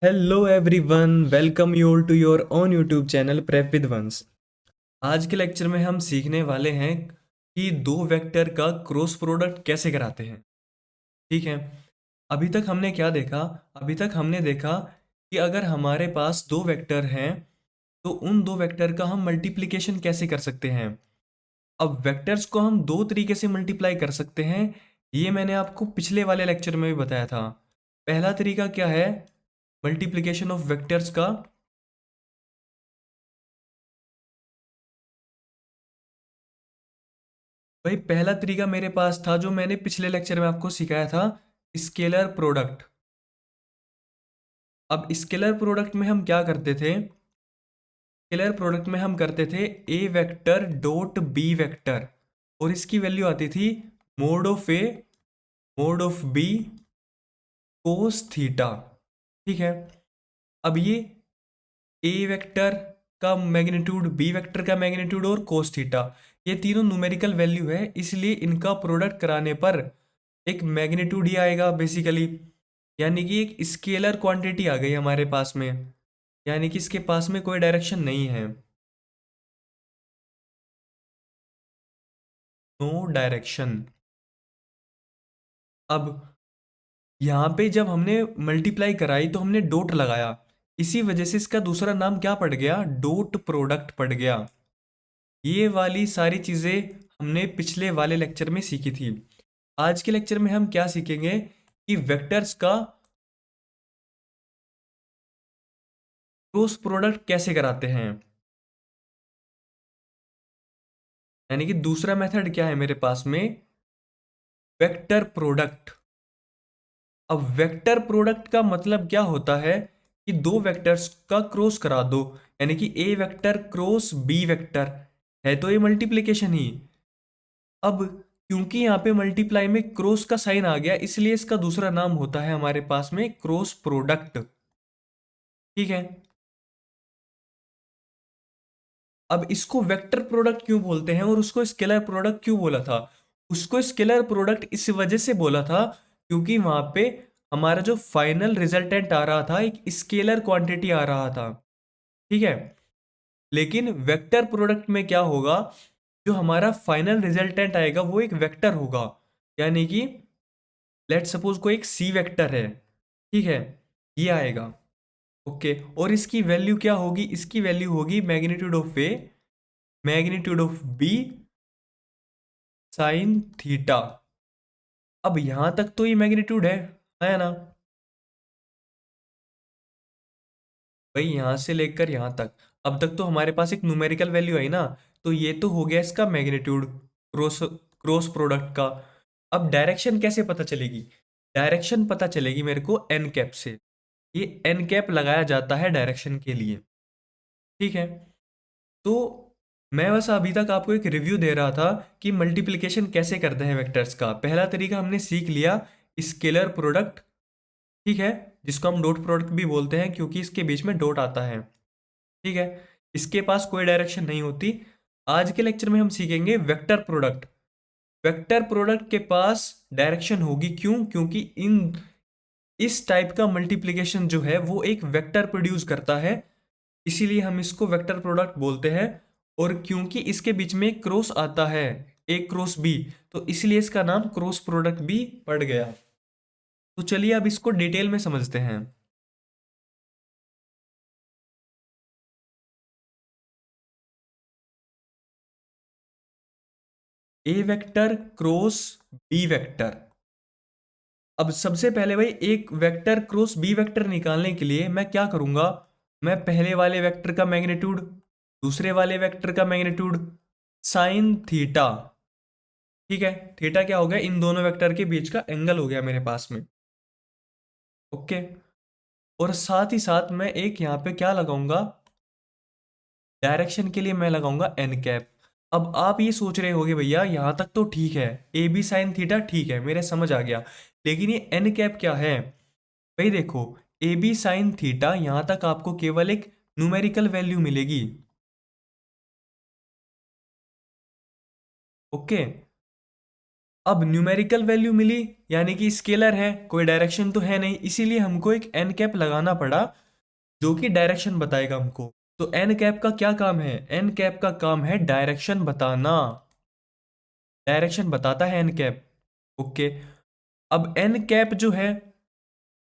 Hello everyone, welcome you all to your own YouTube channel prep with once. आज के lecture में हम सीखने वाले हैं कि दो वेक्टर का क्रॉस प्रोडक्ट कैसे कराते हैं। ठीक है। अभी तक हमने क्या देखा? अभी तक हमने देखा कि अगर हमारे पास दो वेक्टर हैं तो उन दो वेक्टर का हम मल्टीप्लिकेशन कैसे कर सकते हैं। अब वेक्टर्स को हम दो तरीके से मल्टीप्लाई कर सकते हैं। ये मैंने आपको पिछले वाले लेक्चर में भी बताया था। पहला तरीका क्या है मल्टीप्लिकेशन ऑफ वेक्टर्स का? भाई पहला तरीका मेरे पास था जो मैंने पिछले लेक्चर में आपको सिखाया था, स्केलर प्रोडक्ट। अब स्केलर प्रोडक्ट में हम क्या करते थे? स्केलर प्रोडक्ट में हम करते थे A vector dot B vector, और इसकी वैल्यू आती थी mod of A mod of B cos theta. ठीक है। अब ये ए वेक्टर का मैग्नीट्यूड, बी वेक्टर का मैग्नीट्यूड और कोस थीटा, ये तीनों न्यूमेरिकल वैल्यू है, इसलिए इनका प्रोडक्ट कराने पर एक मैग्नीट्यूड ही आएगा बेसिकली। यानी कि एक स्केलर क्वांटिटी आ गई हमारे पास में, यानी कि इसके पास में कोई डायरेक्शन नहीं है, नो डायरेक्शन। अब यहाँ पे जब हमने मल्टीप्लाई कराई तो हमने डॉट लगाया, इसी वजह से इसका दूसरा नाम क्या पड़ गया? डॉट प्रोडक्ट पड़ गया। ये वाली सारी चीजें हमने पिछले वाले लेक्चर में सीखी थी। आज के लेक्चर में हम क्या सीखेंगे कि वेक्टर्स का क्रॉस प्रोडक्ट कैसे कराते हैं। यानी कि दूसरा मेथड क्या है मेरे पास में? Vector product. अब वेक्टर प्रोडक्ट का मतलब क्या होता है कि दो वेक्टर्स का क्रॉस करा दो, यानी कि A vector cross B vector, है तो ये मल्टीप्लिकेशन ही। अब क्योंकि यहाँ पे मल्टीप्लाई में क्रॉस का साइन आ गया, इसलिए इसका दूसरा नाम होता है हमारे पास में क्रॉस प्रोडक्ट। ठीक है। अब इसको वेक्टर प्रोडक्ट क्यों बोलते हैं और उसको स्केलर प्रोडक्ट क्यों बोला था? उसको स्केलर प्रोडक्ट इस वजह से बोला था क्योंकि वहां पे हमारा जो फाइनल रिजल्टेंट आ रहा था एक स्केलर क्वांटिटी आ रहा था। ठीक है। लेकिन वेक्टर प्रोडक्ट में क्या होगा? जो हमारा फाइनल रिजल्टेंट आएगा वो एक वेक्टर होगा, यानी कि लेट सपोज कोई एक सी वेक्टर है। ठीक है। ये आएगा। ओके। और इसकी वैल्यू क्या होगी? इसकी वैल्यू होगी magnitude of A magnitude of B sine theta. अब यहां तक तो ये मैग्नीट्यूड है ना? भाई यहां से लेकर यहां तक, अब तक तो हमारे पास एक न्यूमेरिकल वैल्यू आई ना, तो ये तो हो गया इसका मैग्नीट्यूड क्रॉस क्रॉस प्रोडक्ट का। अब डायरेक्शन कैसे पता चलेगी? डायरेक्शन पता चलेगी मेरे को एन कैप से। ये एन कैप लगाया जाता है डायरेक्शन के लिए। ठीक है। तो मैं बस अभी तक आपको एक रिव्यू दे रहा था कि मल्टीप्लिकेशन कैसे करते हैं वेक्टर्स का। पहला तरीका हमने सीख लिया, स्केलर प्रोडक्ट। ठीक है। जिसको हम डॉट प्रोडक्ट भी बोलते हैं क्योंकि इसके बीच में डॉट आता है। ठीक है। इसके पास कोई डायरेक्शन नहीं होती। आज के लेक्चर में हम सीखेंगे वेक्टर प्रोडक्ट। वेक्टर प्रोडक्ट के पास डायरेक्शन होगी, क्यों? क्योंकि इन इस टाइप का मल्टीप्लिकेशन जो है वो एक वेक्टर प्रोड्यूस करता है, इसीलिए हम इसको वेक्टर प्रोडक्ट बोलते हैं। और क्योंकि इसके बीच में एक क्रॉस आता है, ए क्रॉस बी, तो इसलिए इसका नाम क्रॉस प्रोडक्ट भी पड़ गया। तो चलिए अब इसको डिटेल में समझते हैं। ए वेक्टर क्रॉस बी वेक्टर। अब सबसे पहले भाई एक वेक्टर क्रॉस बी वेक्टर निकालने के लिए मैं क्या करूंगा? मैं पहले वाले वेक्टर का मैग्नीट्यूड, दूसरे वाले वेक्टर का मैग्नीट्यूड, साइन थीटा। ठीक है। थीटा क्या हो गया? इन दोनों वेक्टर के बीच का एंगल हो गया मेरे पास में। ओके। और साथ ही साथ मैं एक यहाँ पे क्या लगाऊंगा? डायरेक्शन के लिए मैं लगाऊंगा एन कैप। अब आप ये सोच रहे होगे भैया यहाँ तक तो ठीक है, ए बी साइन थीटा ठीक है, मेरे समझ आ गया, लेकिन ये एन कैप क्या है? भाई देखो, ए बी साइन थीटा यहाँ तक आपको केवल एक न्यूमेरिकल वैल्यू मिलेगी। ओके। अब न्यूमेरिकल वैल्यू मिली, यानी कि स्केलर है, कोई डायरेक्शन तो है नहीं, इसीलिए हमको एक एन कैप लगाना पड़ा जो कि डायरेक्शन बताएगा हमको। तो एन कैप का क्या काम है? एन कैप का काम है डायरेक्शन बताना, डायरेक्शन बताता है एन कैप। ओके। अब एन कैप जो है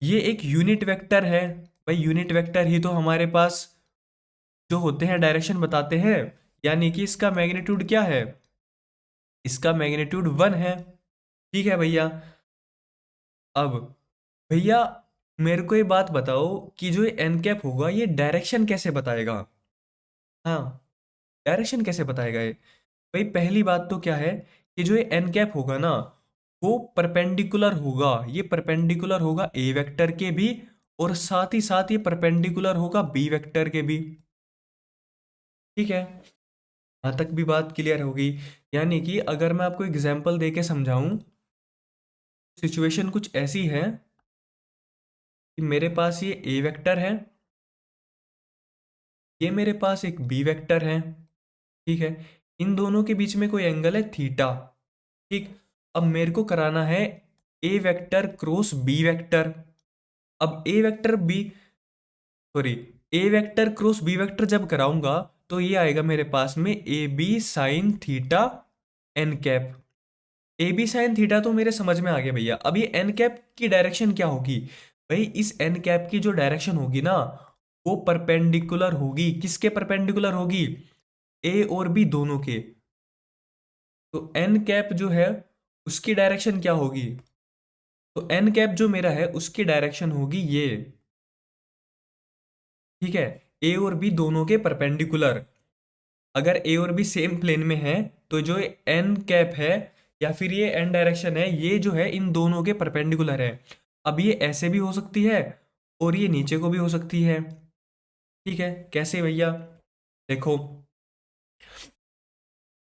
ये एक यूनिट वेक्टर है। भाई यूनिट वेक्टर ही तो हमारे पास जो होते हैं डायरेक्शन बताते हैं, यानी कि इसका मैग्नीट्यूड क्या है? इसका मैग्नीट्यूड 1 है। ठीक है भैया। अब भैया मेरे को ये बात बताओ कि जो ये एन कैप होगा ये डायरेक्शन कैसे बताएगा? हाँ, डायरेक्शन कैसे बताएगा ये? भाई पहली बात तो क्या है कि जो ये एन कैप होगा ना वो परपेंडिकुलर होगा, ये परपेंडिकुलर होगा ए वेक्टर के भी, और साथ ही साथ ये परपेंडिकुलर होगा बी वेक्टर के भी। ठीक है, यहां तक भी बात क्लियर होगी। यानी कि अगर मैं आपको एग्जांपल देके समझाऊं, सिचुएशन कुछ ऐसी है कि मेरे पास ये ए वेक्टर है, ये मेरे पास एक बी वेक्टर है। ठीक है, इन दोनों के बीच में कोई एंगल है थीटा। ठीक। अब मेरे को कराना है A vector cross B vector. अब A vector B, sorry, A vector cross B vector जब कराऊंगा तो ये आएगा मेरे पास में A B sine theta N cap. A B sine theta तो मेरे समझ में आ गया भैया। अब ये एन कैप की डायरेक्शन क्या होगी? भाई इस एन कैप की जो डायरेक्शन होगी ना वो परपेंडिकुलर होगी, किसके परपेंडिकुलर होगी? ए और बी दोनों के। तो एन कैप जो है उसकी डायरेक्शन क्या होगी? तो एन कैप जो मेरा है उसकी डायरेक्शन होगी ये। ठीक है, ए और बी दोनों के परपेंडिकुलर। अगर ए और बी सेम प्लेन में है तो जो एन कैप है या फिर ये एन डायरेक्शन है ये जो है इन दोनों के परपेंडिकुलर है। अब ये ऐसे भी हो सकती है और ये नीचे को भी हो सकती है। ठीक है, कैसे भैया? देखो,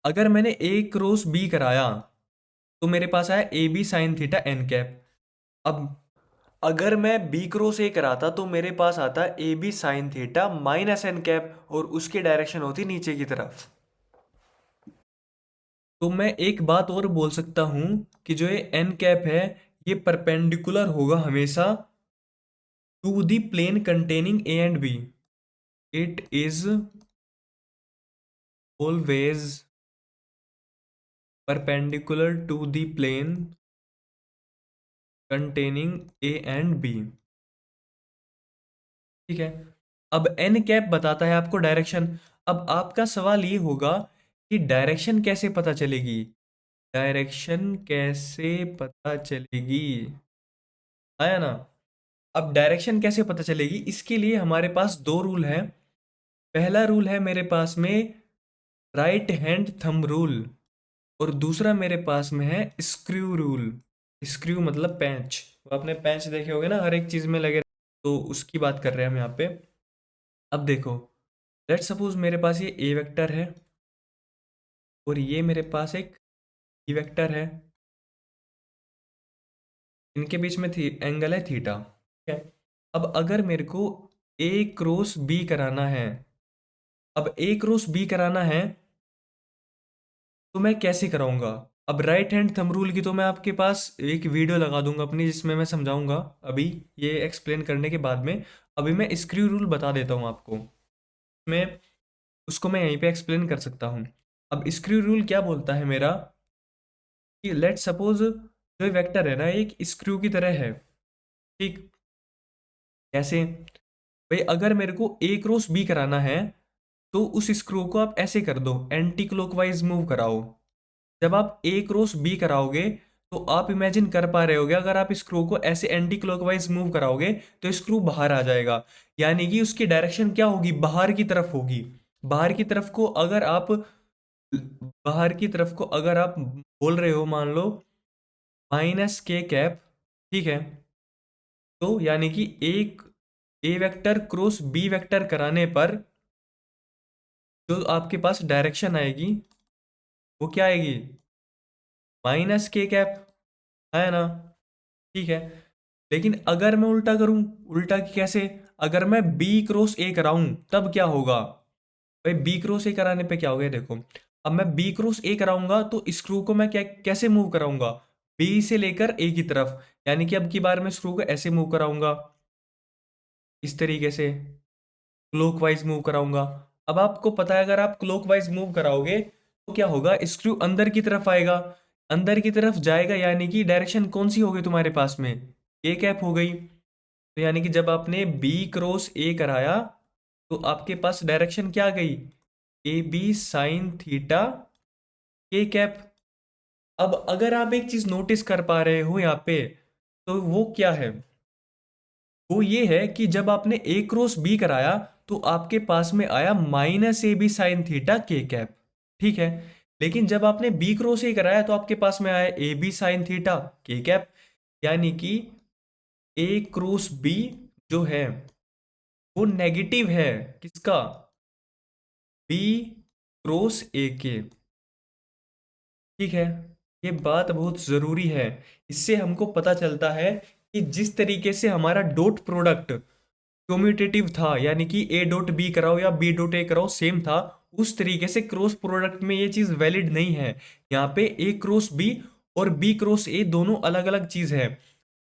अगर मैंने ए क्रॉस बी कराया तो मेरे पास आया A B sine theta N cap. अब अगर मैं बी क्रॉस ए कराता तो मेरे पास आता A B sine theta minus N cap, और उसकी डायरेक्शन होती नीचे की तरफ। तो मैं एक बात और बोल सकता हूं कि जो ये एन कैप है ये परपेंडिकुलर होगा हमेशा to the plane containing A and B. It is always perpendicular to the plane containing A and B. ठीक है। अब एन कैप बताता है आपको डायरेक्शन। अब आपका सवाल ये होगा कि डायरेक्शन कैसे पता चलेगी? डायरेक्शन कैसे पता चलेगी? आया ना? अब डायरेक्शन कैसे पता चलेगी इसके लिए हमारे पास दो रूल हैं। पहला रूल है मेरे पास में राइट हैंड थंब रूल, और दूसरा मेरे पास में है स्क्रू रूल। स्क्रू मतलब पैंच, वो आपने पैंच देखे होंगे ना हर एक चीज में लगे, तो उसकी बात कर रहे हैं हम यहाँ पे। अब देखो, लेट सपोज मेरे पास ये ए वेक्टर है और ये मेरे पास एक बी वेक्टर है, इनके बीच में थी एंगल है थीटा। ठीक है। अब अगर मेरे को ए क्रॉस बी कराना है, अब ए क्रॉस बी कराना है तो मैं कैसे कराऊंगा? अब राइट हैंड थंब रूल की तो मैं आपके पास एक वीडियो लगा दूंगा अपनी जिसमें मैं समझाऊंगा, अभी ये एक्सप्लेन करने के बाद में। अभी मैं स्क्रू रूल बता देता हूँ आपको, मैं उसको मैं यहीं पे एक्सप्लेन कर सकता हूँ। अब स्क्रू रूल क्या बोलता है मेरा कि लेट सपोज जो वेक्टर है ना एक स्क्रू की तरह है। ठीक। कैसे? भाई अगर मेरे को ए क्रॉस बी कराना है तो उस स्क्रू को आप ऐसे कर दो, एंटी क्लॉकवाइज मूव कराओ। जब आप ए क्रॉस बी कराओगे तो आप इमेजिन कर पा रहे होगे अगर आप स्क्रू को ऐसे एंटी क्लॉकवाइज मूव कराओगे तो स्क्रू बाहर आ जाएगा, यानी कि उसकी डायरेक्शन क्या होगी? बाहर की तरफ होगी। बाहर की तरफ को अगर आप बाहर की तरफ को अगर आप बोल रहे हो मान लो माइनस के कैप। ठीक है, तो यानी कि एक ए वेक्टर क्रॉस बी वेक्टर कराने पर जो आपके पास डायरेक्शन आएगी वो क्या आएगी? माइनस के कैप, है ना? ठीक है। लेकिन अगर मैं उल्टा करूं, उल्टा की कैसे? अगर मैं बी क्रॉस ए कराऊं तब क्या होगा? भाई बी क्रॉस ए कराने पे क्या होगा देखो। अब मैं बी क्रॉस ए कराऊंगा तो स्क्रू को मैं क्या कैसे मूव कराऊंगा, बी से लेकर ए की तरफ, यानी कि अब की बार मैं स्क्रू को ऐसे मूव कराऊंगा, इस तरीके से क्लॉकवाइज मूव कराऊंगा। अब आपको पता है अगर आप क्लॉकवाइज मूव कराओगे तो क्या होगा, स्क्रू अंदर की तरफ आएगा, अंदर की तरफ जाएगा, यानी कि डायरेक्शन कौन सी हो गई तुम्हारे पास में, ए कैप हो गई। तो यानी कि जब आपने बी क्रॉस ए कराया तो आपके पास डायरेक्शन क्या गई, ए बी साइन थीटा के कैप। अब अगर आप एक चीज नोटिस कर पा रहे हो यहाँ पे, तो वो क्या है, वो ये है कि जब आपने ए क्रॉस बी कराया तो आपके पास में आया minus A B sine theta के कैप, ठीक है। लेकिन जब आपने बी क्रॉस ए कराया तो आपके पास में आया ए बी साइन थीटा के कैप, यानी कि ए क्रॉस बी जो है वो नेगेटिव है, किसका, बी क्रॉस ए के, ठीक है। ये बात बहुत जरूरी है, इससे हमको पता चलता है कि जिस तरीके से हमारा डॉट प्रोडक्ट कम्यूटेटिव था, यानी कि ए डॉट बी कराओ या बी डॉट ए कराओ सेम था, उस तरीके से क्रॉस प्रोडक्ट में ये चीज वैलिड नहीं है। यहाँ पे ए क्रॉस बी और बी क्रॉस ए दोनों अलग अलग चीज है।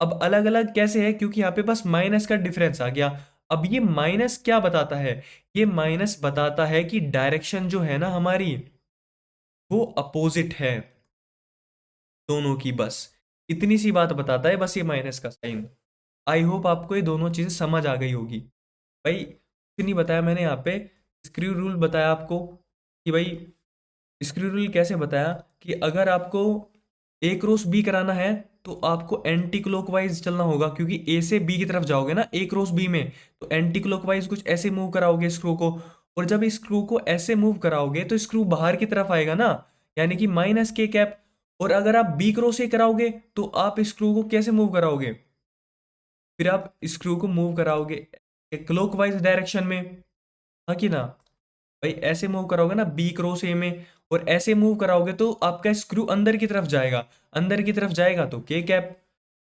अब अलग अलग कैसे है, क्योंकि यहाँ पे बस माइनस का डिफरेंस आ गया। अब ये माइनस क्या बताता है, ये माइनस बताता है कि डायरेक्शन जो है ना हमारी वो अपोजिट है दोनों की, बस इतनी सी बात बताता है बस ये माइनस का साइन। आई होप आपको ये दोनों चीजें समझ आ गई होगी। भाई कुछ नहीं बताया मैंने यहाँ पे, स्क्रू रूल बताया आपको कि भाई, स्क्रू रूल कैसे बताया कि अगर आपको ए क्रॉस बी कराना है तो आपको एंटी क्लॉकवाइज चलना होगा, क्योंकि ए से बी की तरफ जाओगे ना ए क्रॉस बी में, तो एंटी क्लॉकवाइज कुछ ऐसे मूव कराओगे स्क्रू को, और जब स्क्रू को ऐसे मूव कराओगे तो स्क्रू बाहर की तरफ आएगा ना, यानी कि माइनस के कैप। और अगर आप बी क्रॉस ए कराओगे तो आप स्क्रू को कैसे मूव कराओगे, फिर आप स्क्रू को मूव कराओगे क्लॉकवाइज डायरेक्शन में, हाँ कि ना। भाई ऐसे मूव कराओगे ना बी क्रॉस ए में, और ऐसे मूव कराओगे तो आपका स्क्रू अंदर की तरफ जाएगा, अंदर की तरफ जाएगा तो के कैप।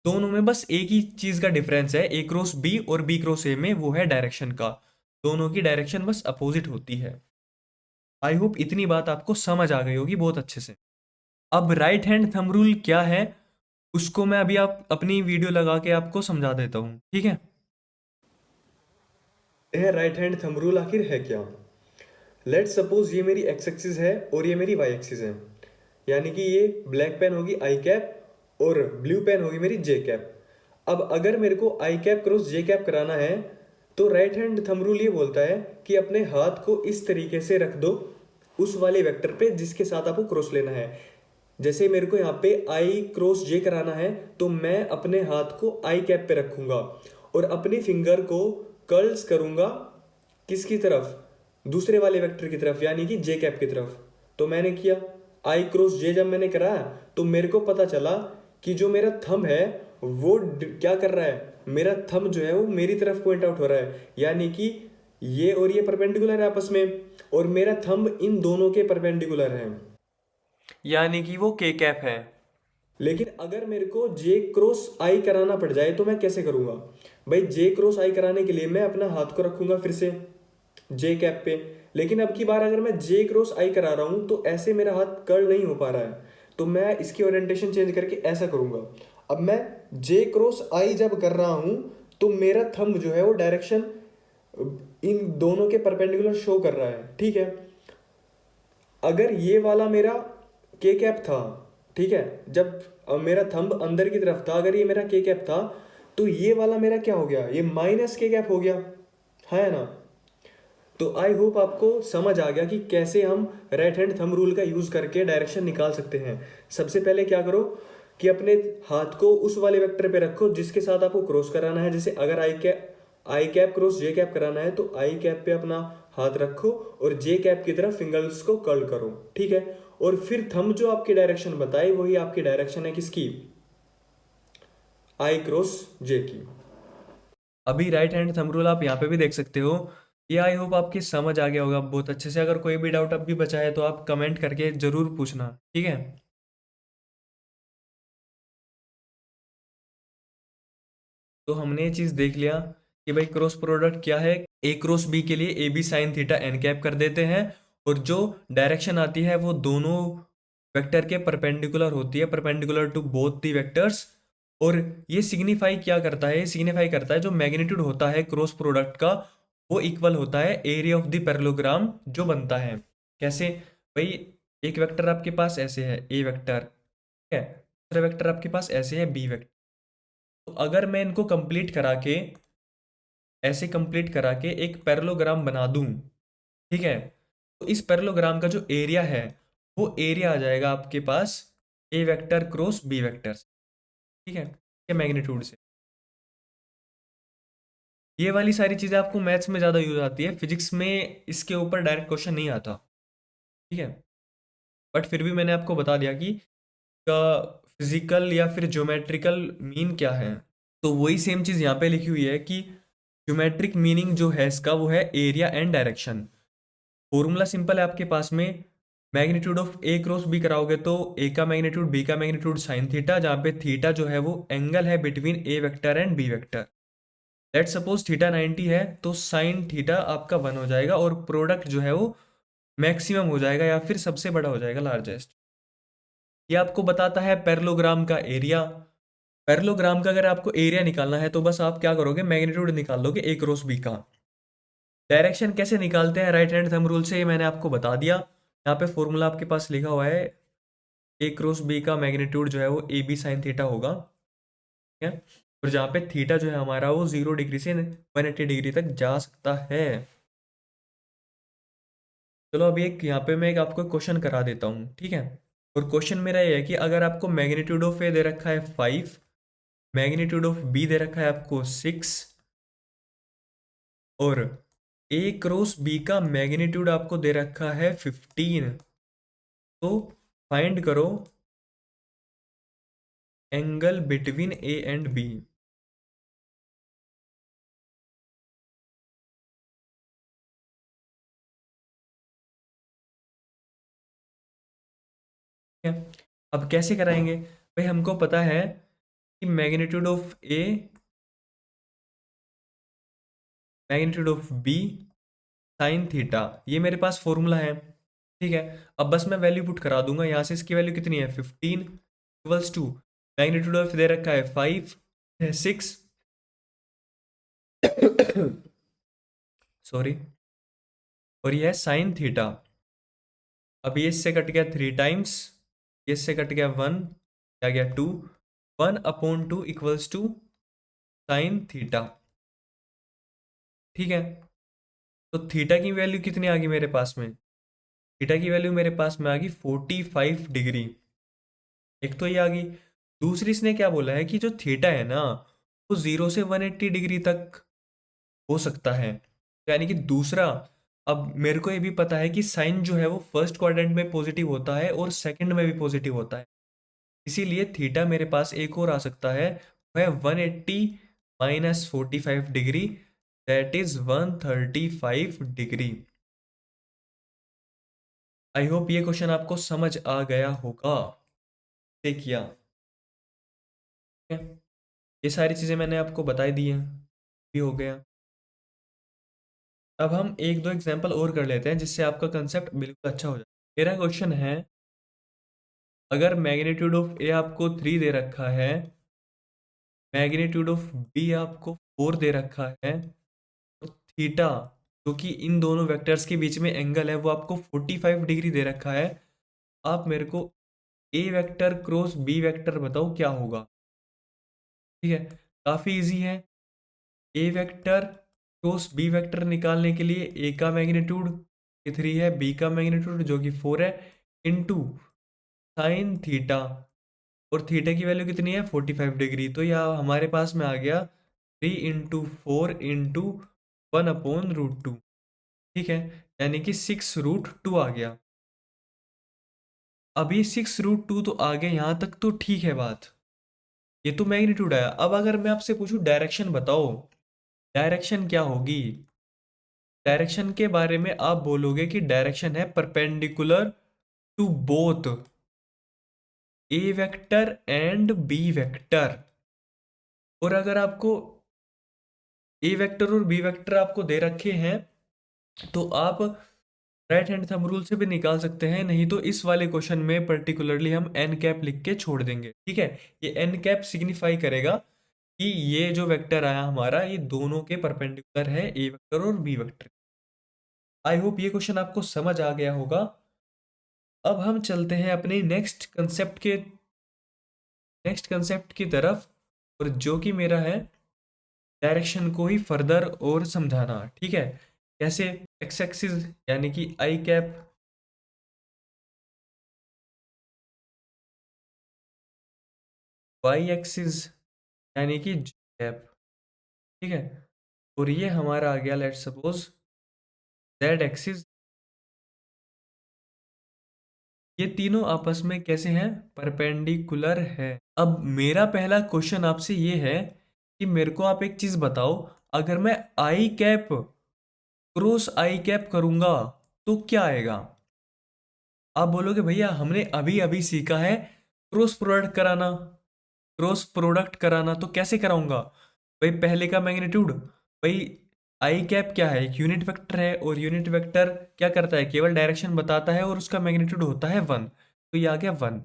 दोनों में बस एक ही चीज का डिफरेंस है, ए क्रॉस बी और बी क्रॉस ए में, वो है डायरेक्शन का। दोनों की डायरेक्शन बस अपोजिट होती है। आई होप इतनी बात आपको समझ आ गई होगी बहुत अच्छे से। अब राइट हैंड थंब रूल क्या है उसको मैं अभी आप अपनी वीडियो लगा के आपको समझा देता हूँ, ठीक है। यह राइट हैंड थंब रूल आखिर है क्या। लेट सपोज ये मेरी एक्स एक्सिस है और ये मेरी वाई एक्सिस है, यानी कि ये ब्लैक पेन होगी आई कैप और ब्लू पेन होगी मेरी जे कैप। अब अगर मेरे को आई कैप क्रॉस जे कैप कराना है तो राइट हैंड थंब रूल ये बोलता है कि अपने हाथ को इस तरीके से रख दो उस वाले वेक्टर पे जिसके साथ आपको क्रॉस लेना है। जैसे मेरे को यहाँ पे आई क्रॉस जे कराना है तो मैं अपने हाथ को आई कैप पे रखूंगा और अपनी फिंगर को कर्ल्स करूंगा किसकी तरफ, दूसरे वाले वेक्टर की तरफ, यानी कि जे कैप की तरफ। तो मैंने किया आई क्रॉस जे, जब मैंने कराया तो मेरे को पता चला कि जो मेरा थंब है वो क्या कर रहा है, मेरा थंब जो है वो मेरी तरफ पॉइंट आउट हो रहा है, यानी कि ये और ये परपेंडिकुलर है आपस में, और मेरा थंब इन दोनों के परपेंडिकुलर है। यानी कि वो के कैप है। लेकिन अगर मेरे को जे क्रॉस आई कराना पड़ जाए तो मैं कैसे करूंगा। भाई जे क्रॉस आई कराने के लिए मैं अपना हाथ को रखूंगा फिर से जे कैप पे, लेकिन अब की बार अगर मैं जे क्रॉस आई करा रहा हूं तो ऐसे मेरा हाथ कर्ल नहीं हो पा रहा है, तो मैं इसकी ओरिएंटेशन चेंज करके ऐसा करूंगा। अब मैं जे क्रॉस आई जब कर रहा हूं तो मेरा थंब जो है वो डायरेक्शन इन दोनों के परपेंडिकुलर शो कर रहा है, ठीक है। अगर ये वाला मेरा के कैप था, ठीक है, जब मेरा थंब अंदर की तरफ था, अगर ये मेरा के कैप था तो ये वाला मेरा क्या हो गया, ये माइनस के कैप हो गया, है ना। तो आई होप आपको समझ आ गया कि कैसे हम राइट हैंड थंब रूल का यूज करके डायरेक्शन निकाल सकते हैं। सबसे पहले क्या करो कि अपने हाथ को उस वाले वेक्टर पे रखो जिसके साथ आपको क्रॉस कराना है। जैसे अगर आई कैप क्रॉस जे कैप कराना है तो आई कैप पे अपना हाथ रखो और जे कैप की तरफ फिंगर्स को कर्ल करो, ठीक है। और फिर थंब जो आपकी डायरेक्शन बताई वही आपकी डायरेक्शन है किसकी, आई क्रॉस जे की। अभी राइट हैंड थंब रूल आप यहाँ पे भी देख सकते हो। ये आई होप आपकी समझ आ गया होगा बहुत अच्छे से। अगर कोई भी डाउट अब भी बचा है तो आप कमेंट करके जरूर पूछना, ठीक है। तो हमने ये चीज देख लिया कि भाई क्रॉस प्रोडक्ट क्या है। ए क्रॉस बी के लिए A B sine theta N cap कर देते हैं, और जो डायरेक्शन आती है वो दोनों वेक्टर के परपेंडिकुलर होती है, perpendicular to both the vectors. और ये सिग्निफाई क्या करता है, ये सिग्निफाई करता है जो मैग्नीट्यूड होता है क्रॉस प्रोडक्ट का वो इक्वल होता है एरिया ऑफ द पैरेललोग्राम जो बनता है। कैसे भाई, एक वेक्टर आपके पास ऐसे है ए वेक्टर, ठीक है, दूसरा वेक्टर आपके पास ऐसे है बी वेक्टर। तो अगर मैं इनको कंप्लीट करा के, ऐसे कंप्लीट करा के एक पैरेललोग्राम बना दूं, ठीक है, तो इस पैरेललोग्राम का जो एरिया है वो एरिया आ जाएगा आपके पास ए वेक्टर क्रॉस बी वेक्टर, ठीक है, ये मैग्नीट्यूड से। ये वाली सारी चीज़ें आपको मैथ्स में ज़्यादा यूज आती है, फिजिक्स में इसके ऊपर डायरेक्ट क्वेश्चन नहीं आता, ठीक है। बट फिर भी मैंने आपको बता दिया कि का फिजिकल या फिर ज्योमेट्रिकल मीन क्या है। तो वही सेम चीज़ यहाँ पे लिखी हुई है कि ज्योमेट्रिक मीनिंग जो है इसका वो है area and direction. Formula simple है आपके पास में, magnitude of A cross B कराओगे तो ए का मैग्नीट्यूड बी का मैग्नीट्यूड साइन थीटा, जहाँ पे थीटा जो है वो एंगल है between A vector and B vector. Let suppose theta 90 है तो साइन थीटा आपका 1 हो जाएगा और प्रोडक्ट जो है वो मैक्सिमम हो जाएगा या फिर सबसे बड़ा हो जाएगा, लार्जेस्ट। ये आपको बताता है पैरेललोग्राम का एरिया। पैरेललोग्राम का अगर आपको एरिया निकालना है तो बस आप क्या करोगे, मैग्नीट्यूड निकाल लोगे ए क्रॉस बी का। डायरेक्शन कैसे निकालते हैं राइट हैंड थंब रूल से, ये मैंने आपको बता दिया। यहाँ पे फॉर्मूला आपके पास लिखा हुआ है, ए क्रॉस बी का मैग्नीट्यूड जो है वो ए बी साइन थीटा होगा, ठीक है। और जहाँ पे थीटा जो है हमारा वो 0 डिग्री से 180 डिग्री तक जा सकता है। चलो अभी एक यहाँ पे मैं एक आपको क्वेश्चन करा देता हूँ, ठीक है। और क्वेश्चन मेरा ये है कि अगर आपको मैग्नीट्यूड ऑफ ए दे रखा है 5, मैग्नीट्यूड ऑफ बी दे रखा है आपको 6, और ए क्रॉस बी का मैग्नीट्यूड आपको दे रखा है 15, तो फाइंड करो angle between A and B. ठीक है, अब कैसे कराएंगे भाई, हमको पता है कि magnitude of A magnitude of B sine theta, ये मेरे पास फॉर्मूला है, ठीक है। अब बस मैं वैल्यू पुट करा दूंगा यहाँ से, इसकी वैल्यू कितनी है 15 इक्वल्स टू मैग्नीट्यूड ऑफ दे रखा है 5 है 6 सॉरी, और ये है साइन थीटा। अब ये इससे कट गया 3 टाइम्स, ये इससे कट गया 1, क्या गया 2, 1/2 इक्वल्स टू साइन थीटा, ठीक है। तो थीटा की वैल्यू कितनी आ गई मेरे पास में, थीटा की वैल्यू मेरे पास में आ गई 45 डिग्री, एक तो ये आ गई। दूसरी इसने क्या बोला है कि जो थीटा है ना वो 0 से 180 डिग्री तक हो सकता है, यानी कि दूसरा। अब मेरे को ये भी पता है कि साइन जो है वो फर्स्ट क्वाड्रेंट में पॉजिटिव होता है और सेकंड में भी पॉजिटिव होता है, इसीलिए थीटा मेरे पास एक और आ सकता है, वह 180 minus 45 degree, that is 135 degree. I hope ये क्वेश्चन आपको समझ आ गया होगा, से किया, ठीक है। ये सारी चीज़ें मैंने आपको बताई दी हैं, भी हो गया। अब हम एक दो एग्जांपल और कर लेते हैं जिससे आपका कंसेप्ट बिल्कुल अच्छा हो जाए। मेरा क्वेश्चन है, अगर मैग्नीट्यूड ऑफ ए आपको 3 दे रखा है, मैग्नीट्यूड ऑफ बी आपको 4 दे रखा है, और थीटा जो कि इन दोनों वेक्टर्स के बीच में एंगल है वो आपको 45 डिग्री दे रखा है, आप मेरे को ए वेक्टर क्रॉस बी वेक्टर बताओ क्या होगा, ठीक है। काफ़ी इजी है, A vector cross B vector निकालने के लिए ए का मैग्नीट्यूड 3 है, बी का मैग्नीट्यूड जो कि 4 है, इनटू साइन थीटा, और थीटा की वैल्यू कितनी है 45 डिग्री, तो यह हमारे पास में आ गया 3 × 4 × 1/√2, ठीक है, यानी कि 6√2 आ गया। अब ये 6√2 तो आ गया, यहाँ तक तो ठीक है बात, ये तो मैग्नीट्यूड आया। अब अगर मैं आपसे पूछूं डायरेक्शन बताओ, डायरेक्शन क्या होगी, डायरेक्शन के बारे में आप बोलोगे कि डायरेक्शन है perpendicular to both A vector and B vector. और अगर आपको ए वेक्टर और बी वेक्टर आपको दे रखे हैं तो आप राइट हैंड थंब रूल से भी निकाल सकते हैं, नहीं तो इस वाले क्वेश्चन में पर्टिकुलरली हम एन कैप लिख के छोड़ देंगे, ठीक है। ये एन कैप सिग्निफाई करेगा कि ये जो वेक्टर आया हमारा, ये दोनों के परपेंडिकुलर है, ए वेक्टर और बी वेक्टर। आई होप ये क्वेश्चन आपको समझ आ गया होगा। अब हम चलते हैं अपने नेक्स्ट कंसेप्ट की तरफ, और जो कि मेरा है डायरेक्शन को ही फर्दर और समझाना, ठीक है। कैसे? एक्स एक्सिस यानी कि आई कैप, वाई एक्सिस यानी कि जी कैप, ठीक है। और ये हमारा आ गया, लेट्स सपोज जेड एक्सिस। ये तीनों आपस में कैसे हैं? परपेंडिकुलर है। अब मेरा पहला क्वेश्चन आपसे ये है कि मेरे को आप एक चीज बताओ, अगर मैं आई कैप क्रॉस आई कैप करूंगा तो क्या आएगा? आप बोलोगे भैया हमने अभी अभी सीखा है क्रॉस प्रोडक्ट कराना, तो कैसे कराऊंगा? भाई पहले का मैग्नीट्यूड, भाई आई कैप क्या है? एक यूनिट वेक्टर है, और यूनिट वेक्टर क्या करता है? केवल डायरेक्शन बताता है, और उसका मैग्नीट्यूड होता है 1। तो ये आ गया 1,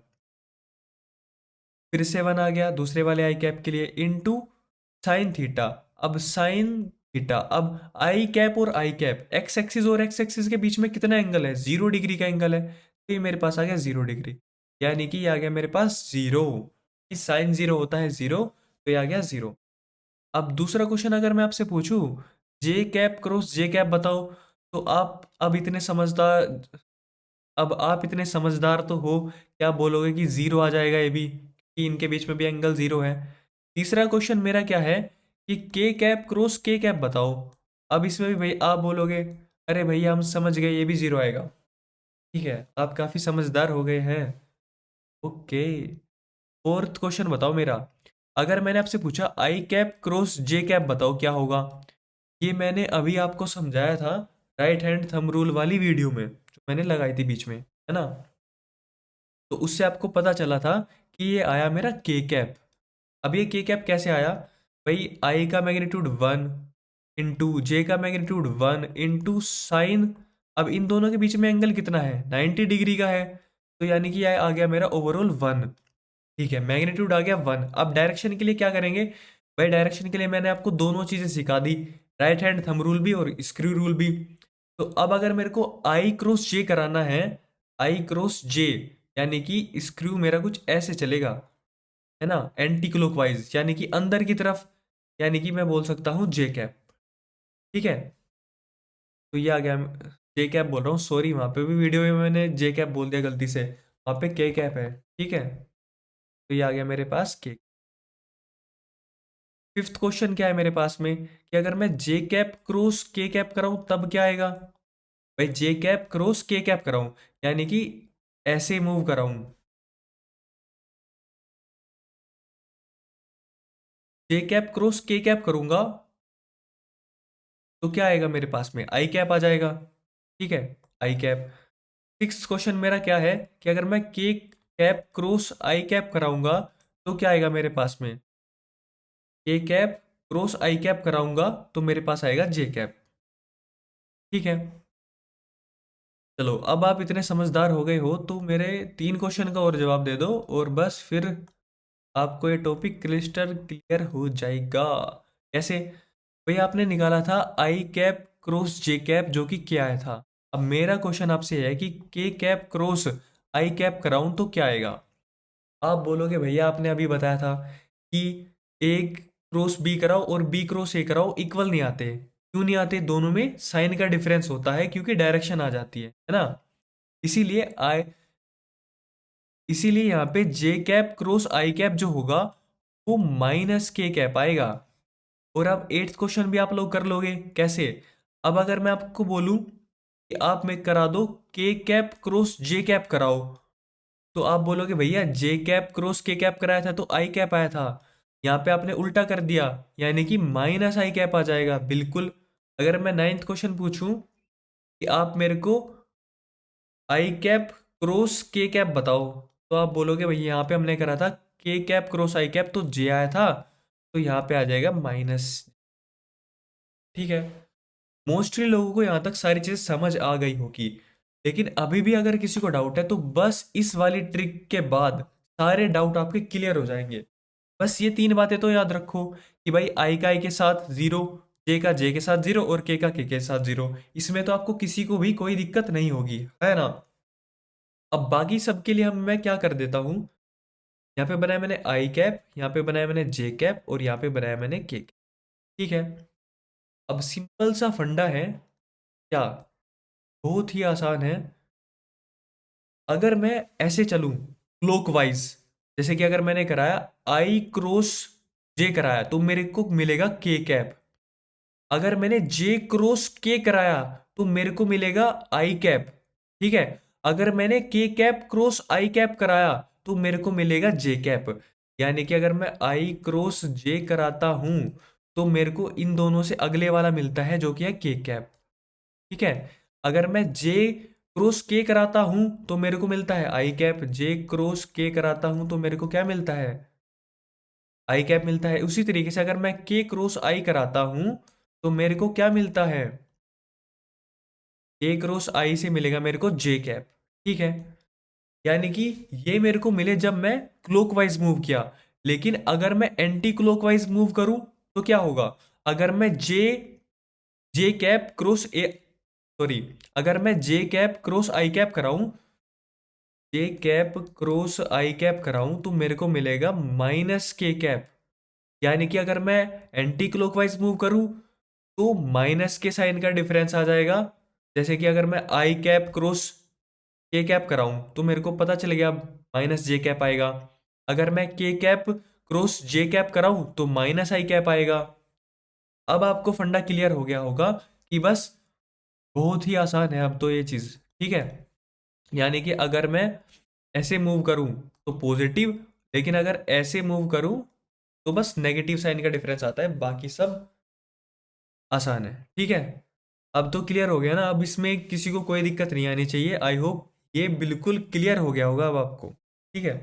फिर से 1 आ गया दूसरे वाले आई कैप के लिए, इनटू साइन थीटा। अब साइन थीटा, अब आई कैप और आई कैप, एक्स एक्सिस और एक्स एक्सिस के बीच में कितना एंगल है? 0 डिग्री का एंगल है, तो ये मेरे पास आ गया 0 डिग्री, यानी कि ये आ गया मेरे पास 0। इस साइन 0 होता है 0, तो ये आ गया 0। अब दूसरा क्वेश्चन अगर मैं आपसे पूछूं, जे कैप क्रॉस जे कैप बताओ, तो आप इतने समझदार तो हो, क्या बोलोगे कि 0 आ जाएगा ये भी, कि इनके बीच में भी एंगल 0 है। तीसरा क्वेश्चन मेरा क्या है कि के कैप क्रॉस के कैप बताओ। अब इसमें भी भाई आप बोलोगे अरे भैया हम समझ गए, ये भी 0 आएगा, ठीक है। आप काफी समझदार हो गए हैं। ओके, फोर्थ क्वेश्चन बताओ मेरा, अगर मैंने आपसे पूछा आई कैप क्रॉस जे कैप बताओ क्या होगा? ये मैंने अभी आपको समझाया था राइट हैंड थंब रूल वाली वीडियो में, जो मैंने लगाई थी बीच में, है ना। तो उससे आपको पता चला था कि ये आया मेरा के कैप। अब ये के कैप कैसे आया? भाई आई का मैग्नीट्यूड 1 इंटू जे का मैग्नीट्यूड 1 इंटू साइन, अब इन दोनों के बीच में एंगल कितना है? 90 डिग्री का है, तो यानी कि ये आ गया मेरा ओवरऑल 1, ठीक है। मैग्नीट्यूड आ गया 1। अब डायरेक्शन के लिए क्या करेंगे? भाई डायरेक्शन के लिए मैंने आपको दोनों चीजें सिखा दी, राइट हैंड थंब रूल भी और स्क्रू रूल भी। तो अब अगर मेरे को आई क्रॉस जे कराना है, आई क्रॉस जे यानी कि स्क्रू मेरा कुछ ऐसे चलेगा, है ना, एंटी क्लॉकवाइज यानी कि अंदर की तरफ, यानी कि मैं बोल सकता हूँ जे कैप, ठीक है। तो ये आ गया, जे कैप बोल रहा हूँ, सॉरी, वहां पे भी वीडियो में मैंने जे कैप बोल दिया गलती से, वहां पे के कैप है, ठीक है। तो ये आ गया मेरे पास के। फिफ्थ क्वेश्चन क्या है मेरे पास में कि अगर मैं जे कैप क्रॉस के कैप कराऊं तब क्या आएगा? भाई जे कैप क्रॉस के कैप कराऊं, यानी कि ऐसे मूव कराऊं, जे कैप क्रॉस के कैप करूंगा तो क्या आएगा मेरे पास में? आई कैप आ जाएगा, ठीक है, आई कैप। सिक्स क्वेश्चन मेरा क्या है कि अगर मैं के कैप क्रॉस आई कैप कराऊंगा तो क्या आएगा मेरे पास में? के कैप क्रॉस आई कैप कराऊंगा तो मेरे पास आएगा जे कैप, ठीक है। चलो, अब आप इतने समझदार हो गए हो तो मेरे 3 क्वेश्चन का और जवाब दे दो, और बस फिर आपको ये टॉपिक क्लिस्टर क्लियर हो जाएगा। कैसे? भाई आपने निकाला था आई कैप क्रॉस जे कैप, जो कि क्या आया था। अब मेरा क्वेश्चन आपसे है कि के कैप क्रॉस आई कैप कराऊं तो क्या आएगा? आप बोलोगे भैया आपने अभी बताया था कि एक क्रॉस बी कराओ और बी क्रॉस ए कराओ इक्वल नहीं आते। क्यों नहीं आते? दोनों में साइन का डिफरेंस होता है, क्योंकि डायरेक्शन आ जाती है ना। इसीलिए आई इसीलिए यहाँ पे जे कैप क्रॉस आई कैप जो होगा वो माइनस के कैप आएगा। और अब एट्थ क्वेश्चन भी आप लोग कर लोगे कैसे? अब अगर मैं आपको बोलूं कि आप में करा दो के कैप क्रॉस जे कैप कराओ, तो आप बोलोगे भैया जे कैप क्रॉस के कैप कराया था तो आई कैप आया था, यहाँ पे आपने उल्टा कर दिया, यानी कि माइनस आई कैप आ जाएगा, बिल्कुल। अगर मैं नाइन्थ क्वेश्चन पूछूं कि आप मेरे को आई कैप क्रॉस के कैप बताओ, तो आप बोलोगे भैया यहाँ पे हमने करा था के कैप क्रॉस आई कैप तो जे आया था, तो यहाँ पे आ जाएगा माइनस, ठीक है। मोस्टली लोगों को यहाँ तक सारी चीज़ समझ आ गई होगी। लेकिन अभी भी अगर किसी को डाउट है तो बस इस वाली ट्रिक के बाद सारे डाउट आपके क्लियर हो जाएंगे। बस ये तीन बातें तो याद रखो कि भाई आई का आई के साथ जीरो, जे का जे के साथ जीरो और के के साथ जीरो। इसमें तो आपको किसी को भी कोई दिक्कत नहीं होगी, है ना। अब बाकी सबके लिए हम मैं क्या कर देता हूँ, यहाँ पे बनाया मैंने आई कैप, यहाँ पे बनाया मैंने जे कैप और यहाँ पे बनाया मैंने के कैप। ठीक है। अब सिंपल सा फंडा है, क्या, बहुत ही आसान है। अगर मैं ऐसे चलूं क्लॉकवाइज, जैसे कि अगर मैंने कराया आई क्रॉस जे कराया तो मेरे को मिलेगा के कैप। अगर मैंने जे क्रॉस के कराया तो मेरे को मिलेगा आई कैप। ठीक है। अगर मैंने के कैप क्रॉस आई कैप कराया तो मेरे को मिलेगा जे कैप। यानी कि अगर मैं आई क्रॉस जे कराता हूं तो मेरे को इन दोनों से अगले वाला मिलता है जो कि है के कैप। ठीक है। अगर मैं जे क्रॉस के कराता हूं तो मेरे को मिलता है आई कैप, जे क्रॉस के कराता हूं तो मेरे को क्या मिलता है, आई कैप मिलता है। उसी तरीके से अगर मैं के क्रॉस आई कराता हूं तो मेरे को क्या मिलता है, के क्रॉस आई से मिलेगा मेरे को जे कैप। ठीक है। यानी कि ये मेरे को मिले जब मैं क्लॉकवाइज मूव किया। लेकिन अगर मैं एंटी क्लॉकवाइज मूव करूं तो क्या होगा, अगर मैं जे जे कैप क्रॉस ए, सॉरी, अगर मैं जे कैप क्रॉस आई कैप कराऊं, जे कैप क्रॉस आई कैप कराऊं तो मेरे को मिलेगा माइनस के कैप। यानी कि अगर मैं एंटी क्लॉकवाइज मूव करूं तो माइनस के साइन का डिफरेंस आ जाएगा। जैसे कि अगर मैं आई कैप क्रॉस के कैप कराऊं तो मेरे को पता चल गया माइनस जे कैप आएगा। अगर मैं के कैप क्रॉस जे कैप कराऊं तो माइनस आई कैप आएगा। अब आपको फंडा क्लियर हो गया होगा कि बस बहुत ही आसान है अब तो ये चीज। ठीक है। यानी कि अगर मैं ऐसे मूव करूं तो पॉजिटिव, लेकिन अगर ऐसे मूव करूं तो बस नेगेटिव साइन का डिफरेंस आता है, बाकी सब आसान है। ठीक है। अब तो क्लियर हो गया ना, अब इसमें किसी को कोई दिक्कत नहीं आनी चाहिए। आई होप ये बिल्कुल क्लियर हो गया होगा अब आपको। ठीक है।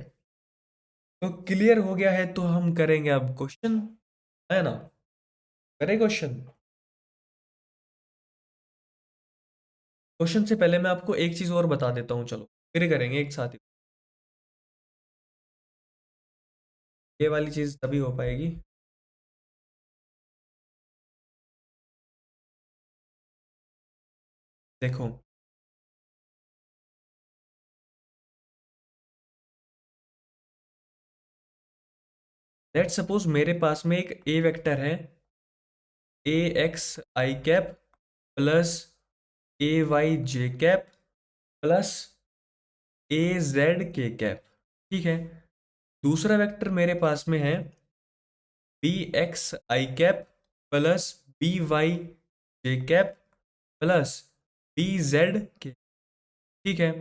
तो क्लियर हो गया है तो हम करेंगे अब क्वेश्चन, है ना। करें क्वेश्चन। क्वेश्चन से पहले मैं आपको एक चीज और बता देता हूँ, चलो फिर करेंगे एक साथ ही। ये वाली चीज तभी हो पाएगी। देखो, लेट सपोज मेरे पास में एक ए वेक्टर है, ए एक्स आई कैप प्लस ए वाई जे कैप प्लस ए जेड के कैप। ठीक है। दूसरा वेक्टर मेरे पास में है बी एक्स आई कैप प्लस बी वाई जे कैप प्लस बी जेड के। ठीक है।